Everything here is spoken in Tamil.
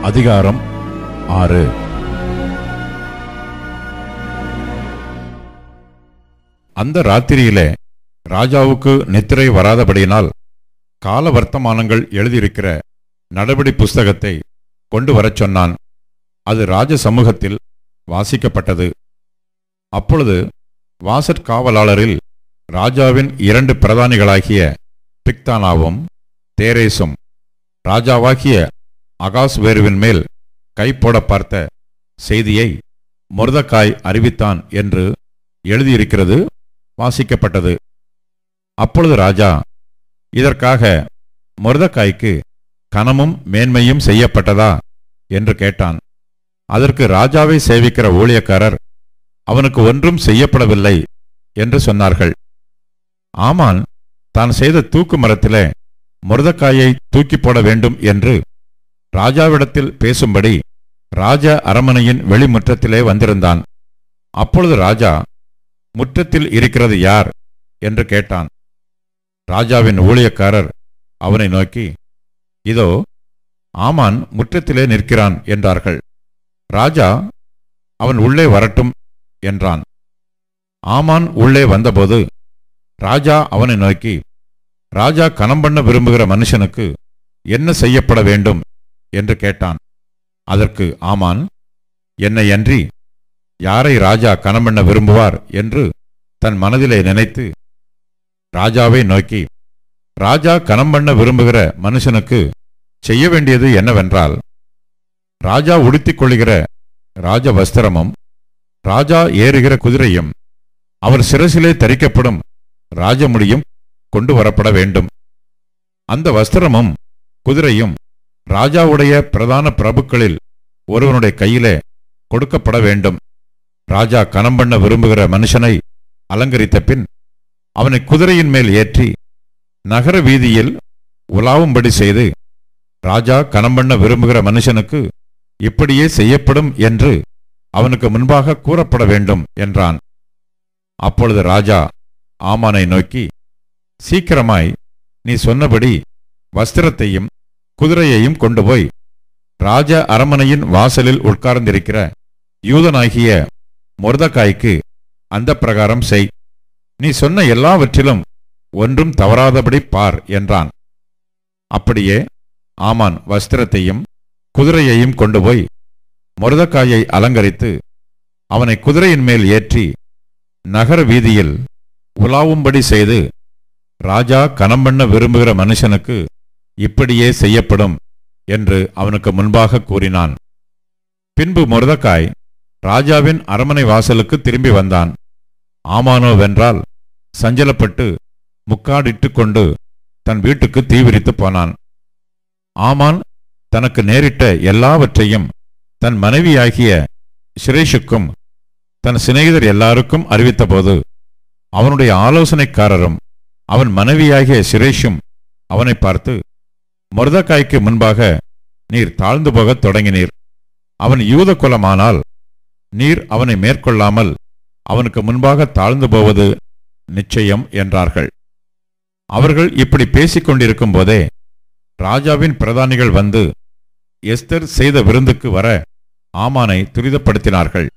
அதிகாரம் 6. அந்த ராத்திரியிலே ராஜாவுக்கு நித்திரை வராதபடியினால் கால வர்த்தமானங்கள் எழுதியிருக்கிற நடபடி புஸ்தகத்தை கொண்டு வரச் சொன்னான். அது ராஜ சமூகத்தில் வாசிக்கப்பட்டது. அப்பொழுது வாசற்காவலாளரில் ராஜாவின் 2 பிரதானிகளாகிய பிக்தானாவும் தேரேசும் ராஜாவாகிய அகாஸ்வேருவின் மேல் கை போட பார்த்த செய்தியை மொர்தெகாய் அறிவித்தான் என்று எழுதியிருக்கிறது வாசிக்கப்பட்டது. அப்பொழுது ராஜா, இதற்காக மொர்தெகாய்க்கு கனமும் மேன்மையும் செய்யப்பட்டதா என்று கேட்டான். அதற்கு ராஜாவை சேவிக்கிற ஊழியக்காரர், அவனுக்கு ஒன்றும் செய்யப்படவில்லை என்று சொன்னார்கள். ஆமான் தான் செய்த தூக்கு மரத்திலே மொர்தெகாயை தூக்கி போட வேண்டும் என்று ராஜாவிடத்தில் பேசும்படி ராஜ அரமனையின் வெளிமுற்றத்திலே வந்திருந்தான். அப்பொழுது ராஜா, முற்றத்தில் இருக்கிறது யார் என்று கேட்டான். ராஜாவின் ஊழியக்காரர் அவனை நோக்கி, இதோ ஆமான் முற்றத்திலே நிற்கிறான் என்றார்கள். ராஜா, அவன் உள்ளே வரட்டும் என்றான். ஆமான் உள்ளே வந்தபோது ராஜா அவனை நோக்கி, ராஜா கனம் பண்ண விரும்புகிற மனுஷனுக்கு என்ன செய்யப்பட வேண்டும் என்று கேட்டான். அதற்கு ஆமான், என்னை அன்றி யாரை ராஜா கனம் பண்ண விரும்புவார் என்று தன் மனதிலே நினைத்து ராஜாவை நோக்கி, ராஜா கனம் பண்ண விரும்புகிற மனுஷனுக்கு செய்ய வேண்டியது என்னவென்றால், ராஜா உடுத்திக் கொள்ளுகிற ராஜ வஸ்திரமும் ராஜா ஏறுகிற குதிரையும் அவர் சிரசிலே தரிக்கப்படும் ராஜமுடியும் கொண்டு வரப்பட வேண்டும். அந்த வஸ்திரமும் குதிரையும் ராஜாவுடைய பிரதான பிரபுக்களில் ஒருவனுடைய கையிலே கொடுக்கப்பட வேண்டும். ராஜா கனம் பண்ண விரும்புகிற மனுஷனை அலங்கரித்த பின் அவனை குதிரையின் மேல் ஏற்றி நகர வீதியில் உலாவும்படி செய்து, ராஜா கனம் பண்ண விரும்புகிற மனுஷனுக்கு இப்படியே செய்யப்படும் என்று அவனுக்கு முன்பாக கூறப்பட வேண்டும் என்றான். அப்பொழுது ராஜா ஆமானை நோக்கி, சீக்கிரமாய் நீ சொன்னபடி வஸ்திரத்தையும் குதிரையையும் கொண்டு போய் ராஜ அரமனையின் வாசலில் உட்கார்ந்திருக்கிற யூதனாகிய மொர்தெகாய்க்கு அந்த பிரகாரம் செய். நீ சொன்ன எல்லாவற்றிலும் ஒன்றும் தவறாதபடி பார் என்றான். அப்படியே ஆமான் வஸ்திரத்தையும் குதிரையையும் கொண்டு போய் மொர்தெகாயை அலங்கரித்து அவனை குதிரையின் மேல் ஏற்றி நகர வீதியில் உலாவும்படி செய்து, ராஜா கனம் பண்ண விரும்புகிற மனுஷனுக்கு இப்படியே செய்யப்படும் என்று அவனுக்கு முன்பாக கூறினான். பின்பு மொர்தெகாய் ராஜாவின் அரமனை வாசலுக்கு திரும்பி வந்தான். ஆமானோவென்றால் சஞ்சலப்பட்டு முக்காடிட்டு கொண்டு தன் வீட்டுக்கு தீவிரித்து போனான். ஆமான் தனக்கு நேரிட்ட எல்லாவற்றையும் தன் மனைவியாகிய சிரேஷுக்கும் தன் சிநேகிதர் எல்லாருக்கும் அறிவித்தபோது அவனுடைய ஆலோசனைக்காரரும் அவன் மனைவியாகிய சிரேஷும் அவனை பார்த்து, மொர்தெகாய்க்கு முன்பாக நீர் தாழ்ந்து போகத் தொடங்கினீர். அவன் யூத குலமானால் நீர் அவனை மேற்கொள்ளாமல் அவனுக்கு முன்பாக தாழ்ந்து போவது நிச்சயம் என்றார்கள். அவர்கள் இப்படி பேசிக் கொண்டிருக்கும் போதே ராஜாவின் பிரதானிகள் வந்து எஸ்தர் செய்த விருந்துக்கு வர ஆமானை துரிதப்படுத்தினார்கள்.